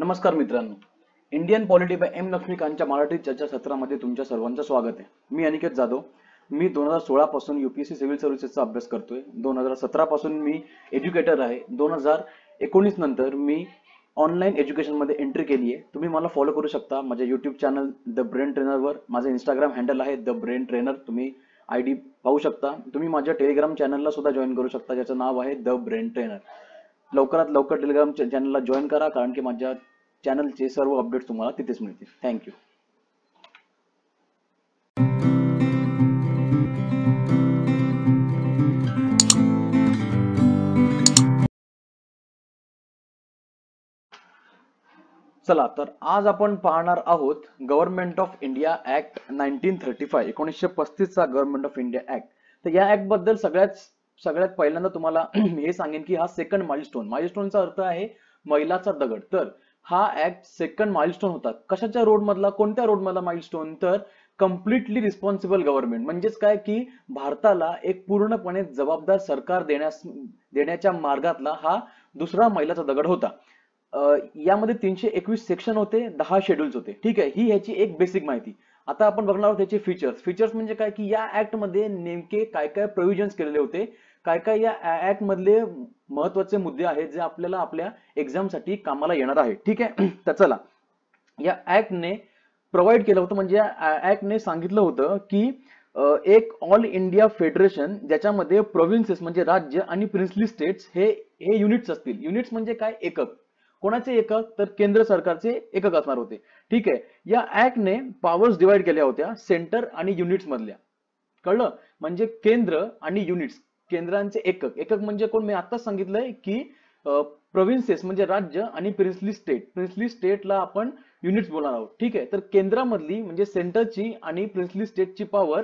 नमस्कार मित्रांनो, Indian polity by M लक्ष्मीकांतच्या मराठी चर्चा सत्रामध्ये तुमच्या सर्वांचं स्वागत आहे। मी अनिकेत जाधव। मी 2016 पासून यूपीएससी सिव्हिल सर्व्हिसेसचा अभ्यास करतोय। 2017 पासून मी एज्युकेटर आहे। 2019 नंतर मी ऑनलाईन एज्युकेशन मध्ये एंट्री केली आहे। तुम्ही मला फॉलो करू शकता माझ्या YouTube channel the brain trainer वर। माझं इंस्टाग्राम हँडल आहे द ब्रेन ट्रेनर, तुम्ही आयडी पाहू शकता। तुम्ही माझ्या टेलिग्राम चॅनलला सुद्धा जॉईन करू शकता, ज्याचं नाव आहे द ब्रेन ट्रेनर। लवकरात लवकर टेलिग्राम चॅनलला जॉईन करा, कारण की माझ्या चॅनलचे सर्व अपडेट्स तुम्हाला तिथेच मिळतील। थँक्यू। चला तर आज आपण पाहणार आहोत गव्हर्नमेंट ऑफ इंडिया ऍक्ट 1935, 1935 चा गव्हर्नमेंट ऑफ इंडिया ऍक्ट। तर या ऍक्ट बद्दल सगळ्यात पहिल्यांदा तुम्हाला हे सांगेन की हा सेकंड माइलस्टोनचा अर्थ आहे मैलाचा दगड। तर हा ऍक्ट सेकंड माइलस्टोन होता। कशाच्या रोड मधला, कोणत्या रोड मधला माइलस्टोन? तर कम्प्लिटली रिस्पॉन्सिबल गव्हर्नमेंट, म्हणजेच काय की भारताला एक पूर्णपणे जबाबदार सरकार देण्याच्या मार्गातला हा दुसरा मैलाचा दगड होता। यामध्ये 321 सेक्शन होते, 10 शेड्यूल्स होते। ठीक आहे, ही ह्याची एक बेसिक माहिती। आता आपण बघणार आहोत त्याचे फीचर्स म्हणजे काय की या ऍक्ट मध्ये नेमके काय काय प्रोव्हिजन्स केलेले होते, काय काय या ऍक्ट मधले महत्त्वाचे मुद्दे आहेत जे आपल्याला आपल्या एक्झाम साठी कामाला येणार आहे। ठीक आहे, तर चला, या ऍक्टने प्रोव्हाइड केलं होतं, म्हणजे या ऍक्टने सांगितलं होतं की एक ऑल इंडिया फेडरेशन ज्याच्यामध्ये प्रोव्हिन्सेस म्हणजे राज्य आणि प्रिन्सली स्टेट्स हे युनिट्स असतील। युनिट्स म्हणजे काय? एकक। कोणाचे एकक? तर केंद्र सरकारचे एकक असणार होते। ठीक आहे, या ऍक्टने पॉवर्स डिवाइड केल्या होत्या सेंटर आणि युनिट्स मधल्या। कळलं? म्हणजे केंद्र आणि युनिट्स, केंद्रांचे एकक म्हणजे कोण? मी आताच सांगितलंय की प्रोव्हिन्सेस म्हणजे राज्य आणि प्रिन्सली स्टेटला आपण युनिट्स बोलणार आहोत। ठीक आहे, तर केंद्रामधली म्हणजे सेंटरची आणि प्रिन्सली स्टेटची पॉवर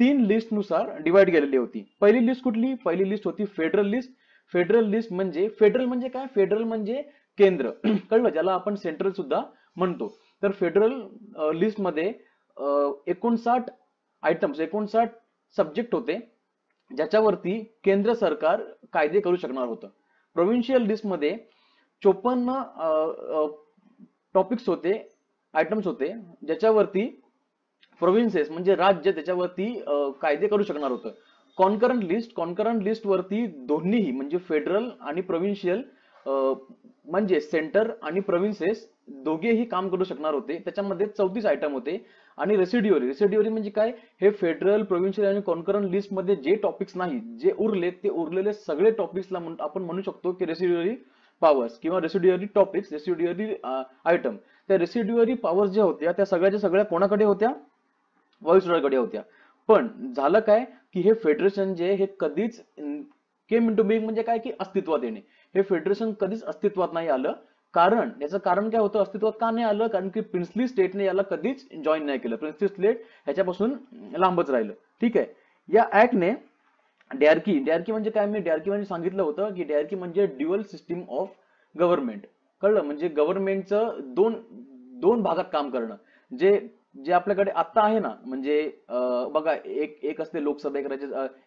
3 लिस्ट नुसार डिवाइड केलेली होती। पहिली लिस्ट कुठली? पहिली लिस्ट होती फेडरल लिस्ट। फेडरल म्हणजे काय? फेडरल म्हणजे केंद्र, कळलं, ज्याला आपण सेंट्रल सुद्धा म्हणतो। तर फेडरल लिस्ट मध्ये 59 आयटम्स, 59 सब्जेक्ट होते ज्याच्यावरती केंद्र सरकार कायदे करू शकणार होतं। प्रोव्हिन्शियल लिस्ट मध्ये 54 टॉपिक्स होते, आयटम्स होते, ज्याच्यावरती प्रोव्हिन्सेस म्हणजे राज्य त्याच्यावरती कायदे करू शकणार होतं। कॉन्करंट लिस्ट वरती दोन्हीही म्हणजे फेडरल आणि प्रोव्हिन्शियल म्हणजे सेंटर आणि प्रोव्हिन्सेस दोघेही काम करू शकणार होते। त्याच्यामध्ये 34 आयटम होते। आणि रेसिड्युअरी म्हणजे काय? हे फेडरल, प्रोव्हिन्शियल आणि कॉन्करंट लिस्ट मध्ये जे टॉपिक्स नाही, जे उरलेले सगळे टॉपिक्सला आपण म्हणू शकतो की रेसिड्युअरी पॉवर्स किंवा रेसिड्युअरी टॉपिक्स, रेसिड्युअरी आयटम। त्या रेसिड्युअरी पॉवर्स ज्या होत्या त्या सगळ्या कोणाकडे होत्या? व्हाईसरॉयकडे होत्या। पण झालं काय की हे फेडरेशन जे हे कधीच केम इनटू बीइंग म्हणजे काय की अस्तित्वात येणे, हे फेडरेशन कधीच अस्तित्वात नाही आलं। याचं कारण काय होतं? अस्तित्वात का नाही आलं? कारण की प्रिन्सली स्टेटने याला कधीच जॉईन नाही केलं। प्रिन्सली स्टेट ह्याच्यापासून लांबच राहिलं। ठीक आहे, या ऍक्टने डॅर्की म्हणजे काय? मी डॅर्की म्हणजे सांगितलं होतं की डॅर्की म्हणजे ड्युअल सिस्टीम ऑफ गव्हर्नमेंट। कळलं? म्हणजे गव्हर्नमेंटचं दोन भागात काम करणं, जे आपल्याकडे आता आहे ना, म्हणजे बघा, एक असते लोकसभा,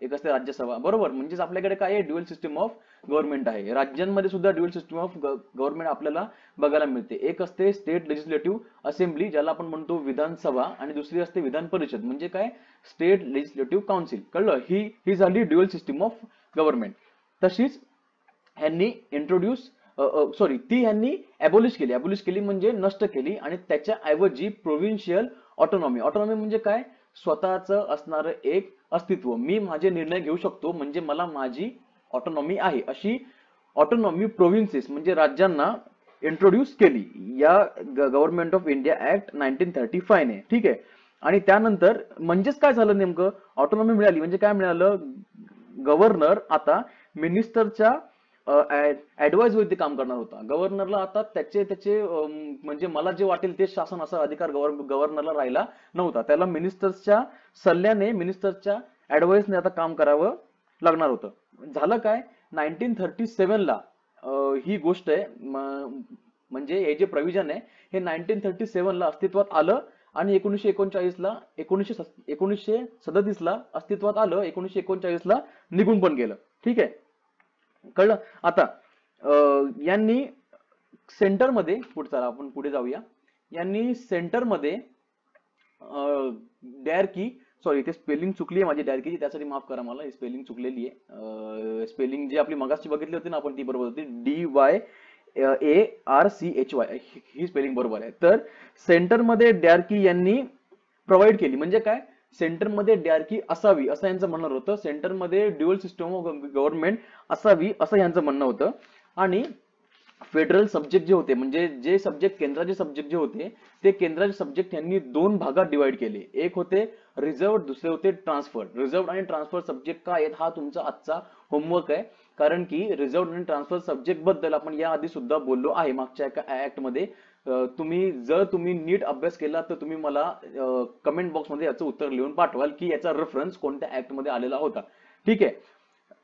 एक असते राज्यसभा, बरोबर? म्हणजेच आपल्याकडे काय आहे? ड्युअल सिस्टीम ऑफ गव्हर्नमेंट आहे। राज्यांमध्ये सुद्धा ड्युअल सिस्टीम ऑफ गव्हर्नमेंट आपल्याला बघायला मिळते। एक असते स्टेट लेजिस्लेटिव्ह असेंब्ली, ज्याला आपण म्हणतो विधानसभा, आणि दुसरी असते विधान परिषद म्हणजे काय? State legislative council. कळलं? ही झाली ड्युअल सिस्टीम ऑफ गव्हर्नमेंट। तशीच ह्यांनी ह्यांनी अबॉलिश केली म्हणजे नष्ट केली, आणि त्याच्या ऐवजी प्रोव्हिन्शियल ऑटोनॉमी म्हणजे काय? स्वतःचं असणारं एक अस्तित्व, मी माझे निर्णय घेऊ शकतो, म्हणजे मला माझी ऑटोनॉमी आहे, अशी ऑटोनॉमी प्रोव्हिन्सेस म्हणजे राज्यांना इंट्रोड्यूस केली या गव्हर्नमेंट ऑफ इंडिया ऍक्ट 1935 ने। ठीक आहे, आणि त्यानंतर म्हणजेच काय झालं नेमकं? ऑटोनॉमी मिळाली म्हणजे काय मिळालं? गव्हर्नर आता मिनिस्टरच्या ऍडवाइस वरती काम करणार होता। गव्हर्नरला आता त्याचे म्हणजे मला जे वाटेल ते शासन असा अधिकार गव्हर्नरला राहिला नव्हता। त्याला मिनिस्टर्सच्या सल्ल्याने, मिनिस्टरच्या ऍडवाइसने आता काम करावं लागणार होतं। झालं काय? 1937 ला ही गोष्ट आहे, म्हणजे हे जे प्रोव्हिजन आहे हे 1937 ला अस्तित्वात आलं, आणि 1939 ला 1937 ला अस्तित्वात आलं, 1939 ला निघून पण गेलं। ठीक आहे, कळलं? आता यांनी सेंटरमध्ये चला आपण पुढे जाऊया. यांनी सेंटरमध्ये डायरकी, सॉरी इथे स्पेलिंग चुकली आहे माझी डायरकीची, त्यासाठी माफ करा मला, स्पेलिंग चुकलेली आहे. स्पेलिंग जी आपली मगाशी बघितली होती ना आपण ती बरोबर होती, DYARCHY ही स्पेलिंग बरोबर आहे. तर सेंटरमध्ये डायरकी यांनी प्रोव्हाइड केली म्हणजे काय, सेंटरमध्ये डायरकी असावी असं यांचं म्हणणं होतं. सेंटरमध्ये ड्युअल सिस्टम ऑफ गव्हर्नमेंट असावी असं यांचं म्हणणं होतं. आणि फेडरल सब्जेक्ट जे होते म्हणजे जे सब्जेक्ट केंद्राचे सब्जेक्ट जे होते ते केंद्राचे सब्जेक्ट यांनी दोन भागात डिवाइड केले. एक होते रिझर्व, दुसरे होते ट्रान्सफर. रिझर्व आणि ट्रान्सफर सब्जेक्ट काय आहेत हा तुमचा आजचा होमवर्क आहे, कारण की रिझर्व आणि ट्रान्सफर सब्जेक्ट बद्दल आपण याआधी सुद्धा बोललो आहे मागच्या एका ऍक्ट मध्ये. जर तुम्ही नीट अभ्यास केला तर तुम्ही मला कमेंट बॉक्स मध्ये याचं उत्तर लिहून पाठवाल की याचा रेफरन्स कोणत्या ऍक्ट मध्ये आलेला होता. ठीक आहे.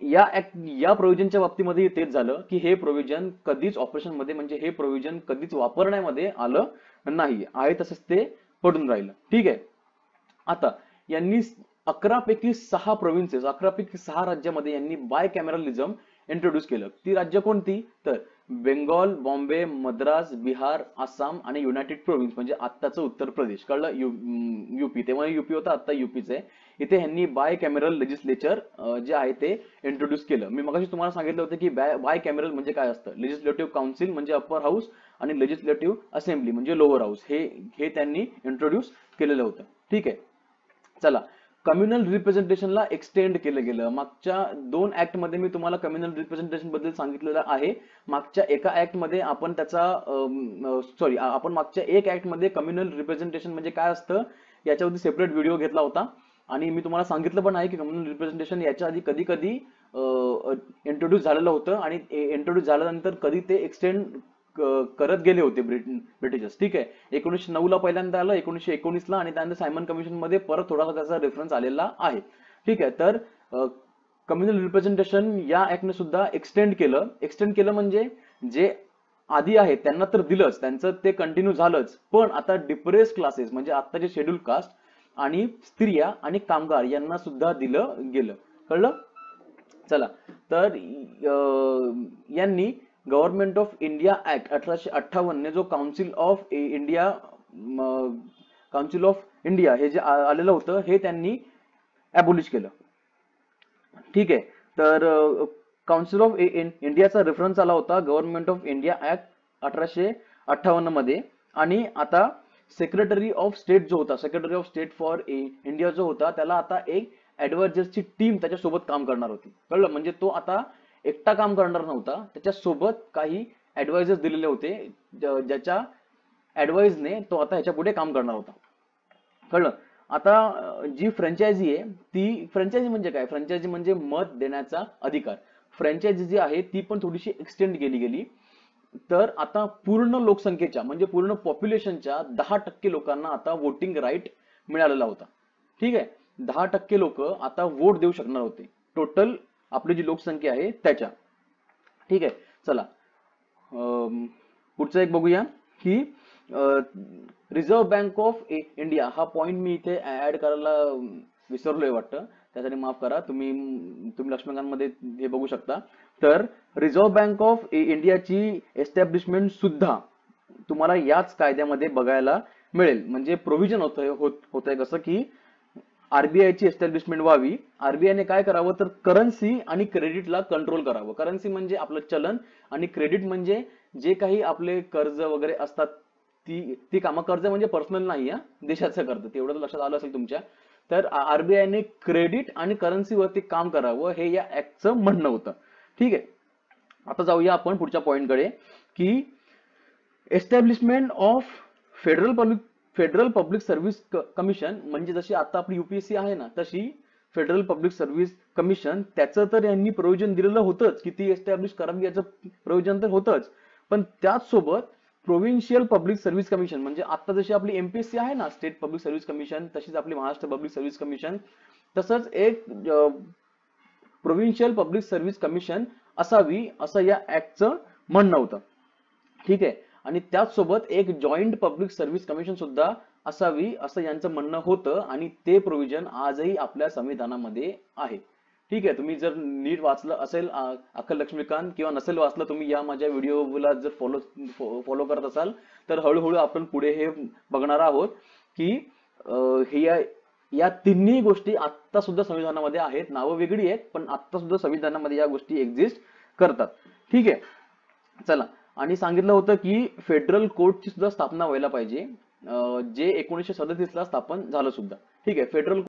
या प्रोव्हिजनच्या बाबतीमध्ये तेच झालं की हे प्रोव्हिजन कधीच ऑपरेशन मध्ये म्हणजे हे प्रोव्हिजन कधीच वापरण्यामध्ये आलं नाही आहे, तसंच ते पडून राहिलं. ठीक आहे. आता यांनी 11 पैकी 6 प्रोव्हिन्सेस, 11 पैकी 6 राज्यामध्ये यांनी बाय कॅमेरलिझम इंट्रोड्यूस केलं. ती राज्य कोणती तर बेंगॉल, बॉम्बे, मद्रास, बिहार, आसाम आणि युनायटेड प्रोव्हिन्स म्हणजे आत्ताचं उत्तर प्रदेश. कळलं, युपी, तेव्हा युपी होता, आता युपीच आहे. इथे ह्यांनी बाय कॅमेरल लेजिस्लेचर जे आहे ते इंट्रोड्यूस केलं. मी मगाशी तुम्हाला सांगितलं होतं की बाय कॅमेरल म्हणजे काय असतं. लेजिस्लेटिव्ह काउन्सिल म्हणजे अप्पर हाऊस आणि लेजिस्लेटिव्ह असेंब्ली म्हणजे लोअर हाऊस, हे त्यांनी इंट्रोड्यूस केलेलं होतं. ठीक आहे. चला, कम्युनल रिप्रेझेंटेशनला एक्सटेंड केलं गेलं. मागच्या 2 ऍक्ट मध्ये मी तुम्हाला कम्युनल रिप्रेझेंटेशन बद्दल सांगितलेलं आहे. मागच्या एका ऍक्ट मध्ये आपण आपण मागच्या एक ऍक्ट मध्ये कम्युनल रिप्रेझेंटेशन म्हणजे काय असतं याच्यावरती सेपरेट व्हिडिओ घेतला होता आणि मी तुम्हाला सांगितलं पण आहे की कम्युनल रिप्रेझेंटेशन याच्या आधी कधी कधी इंट्रोड्यूस झालेलं होतं आणि इंट्रोड्यूस झाल्यानंतर कधी ते एक्सटेंड करत गेले होते ब्रिटिशर्स. ठीक आहे. 1909 ला पहिल्यांदा आलं, 1919 ला, आणि त्यानंतर सायमन कमिशन मध्ये परत थोडासा त्याचा रेफरन्स आलेला आहे. ठीक आहे. तर कम्युनल रिप्रेझेंटेशन या ऍक्टने सुद्धा एक्सटेंड केलं म्हणजे जे आधी आहेत त्यांना तर दिलंच, त्यांचं ते कंटिन्यू झालंच, पण आता डिप्रेस क्लासेस म्हणजे आताचे शेड्यूल कास्ट आणि स्त्रिया आणि कामगार यांना सुद्धा दिलं गेलं. कळलं. चला, तर यांनी गव्हर्नमेंट ऑफ इंडिया ऍक्ट 1858 जो काउन्सिल ऑफ इंडिया हे जे आलेलं होतं हे त्यांनी ॲबॉलिश केलं. ठीक आहे. तर काउन्सिल ऑफ इंडियाचा रेफरन्स आला होता गव्हर्नमेंट ऑफ इंडिया ऍक्ट 1858 मध्ये. आणि आता सेक्रेटरी ऑफ स्टेट जो होता, secretary of state for India जो होता, त्याला आता एक ऍडवायझर्सची टीम त्याच्यासोबत काम करणार होती. कळलं, म्हणजे तो आता एकटा काम करणार नव्हता, त्याच्यासोबत काही ऍडवायझर्स दिलेले होते ज्याच्या ऍडवाइजने तो आता ह्याच्या पुढे काम करणार होता. कळलं. आता जी फ्रँचायझी आहे ती, फ्रँचायझी म्हणजे काय, फ्रँचायझी म्हणजे मत देण्याचा अधिकार. फ्रँचायझी जी आहे ती पण थोडीशी एक्सटेंड केली गेली. तर आता पूर्ण लोकसंख्येच्या म्हणजे पूर्ण पॉप्युलेशनच्या 10% लोकांना आता वोटिंग राईट मिळालेला होता. ठीक आहे. 10% लोक आता वोट देऊ शकणार होते टोटल आपली जी लोकसंख्या आहे त्याच्या. ठीक आहे. चला, पुढचं एक बघूया की रिझर्व्ह बँक ऑफ इंडिया हा पॉइंट मी इथे ऍड करायला विसरलोय वाटतं, त्यासाठी माफ करा. तुम्ही लक्ष्मीकांतमध्ये हे बघू शकता. तर रिझर्व्ह बँक ऑफ इंडियाची एस्टॅब्लिशमेंट सुद्धा तुम्हाला याच कायद्यामध्ये बघायला मिळेल. म्हणजे प्रोव्हिजन होतंय कसं की आरबीआय ची एस्टॅब्लिशमेंट व्हावी. आरबीआयने काय करावं तर करन्सी आणि क्रेडिटला कंट्रोल करावं. करन्सी म्हणजे आपलं चलन आणि क्रेडिट म्हणजे जे काही आपले कर्ज वगैरे असतात ती कामं. कर्ज म्हणजे पर्सनल नाही, देशाचं कर्ज, तेवढं लक्षात आलं असेल तुमच्या. तर आरबीआयने क्रेडिट आणि करन्सीवरती काम करावं हे या ऍक्टचं म्हणणं होतं. ठीक आहे. आता जाऊया आपण पुढच्या पॉइंटकडे की establishment of federal public service commission म्हणजे जशी आता आपली युपीएससी आहे ना तशी फेडरल पब्लिक सर्व्हिस कमिशन, त्याचं तर यांनी प्रोव्हिजन दिलेलं होतंच की ती एस्टॅब्लिश करावी, याचं प्रोव्हिजन तर होतंच. पण त्याच सोबत प्रोव्हिन्शियल पब्लिक सर्व्हिस कमिशन म्हणजे आता जशी आपली एमपीएससी आहे ना स्टेट पब्लिक सर्व्हिस कमिशन, तशीच आपली महाराष्ट्र पब्लिक सर्व्हिस कमिशन, तसंच एक प्रोव्हिन्शियल पब्लिक सर्व्हिस कमिशन असावी असं या ऍक्टचं म्हणणं होतं. ठीक आहे. आणि त्याचसोबत एक जॉईंट पब्लिक सर्व्हिस कमिशन सुद्धा असावी असं यांचं म्हणणं होतं आणि ते प्रोव्हिजन आजही आपल्या संविधानामध्ये आहे. ठीक आहे, तुम्ही जर नीट वाचलं असेल अक्कल लक्ष्मीकांत, किंवा नसेल वाचलं तुम्ही या माझ्या व्हिडिओला जर फॉलो करत असाल, तर हळूहळू आपण पुढे हे बघणार आहोत की हे या तिन्ही गोष्टी आत्ता सुद्धा संविधानामध्ये आहेत. नावं वेगळी आहेत, पण आत्ता सुद्धा संविधानामध्ये या गोष्टी एक्झिस्ट करतात. ठीक आहे, चला. आणि सांगितलं होतं की फेडरल कोर्टची सुद्धा स्थापना व्हायला पाहिजे, जे 1937 ला स्थापन झालं सुद्धा. ठीक आहे, फेडरल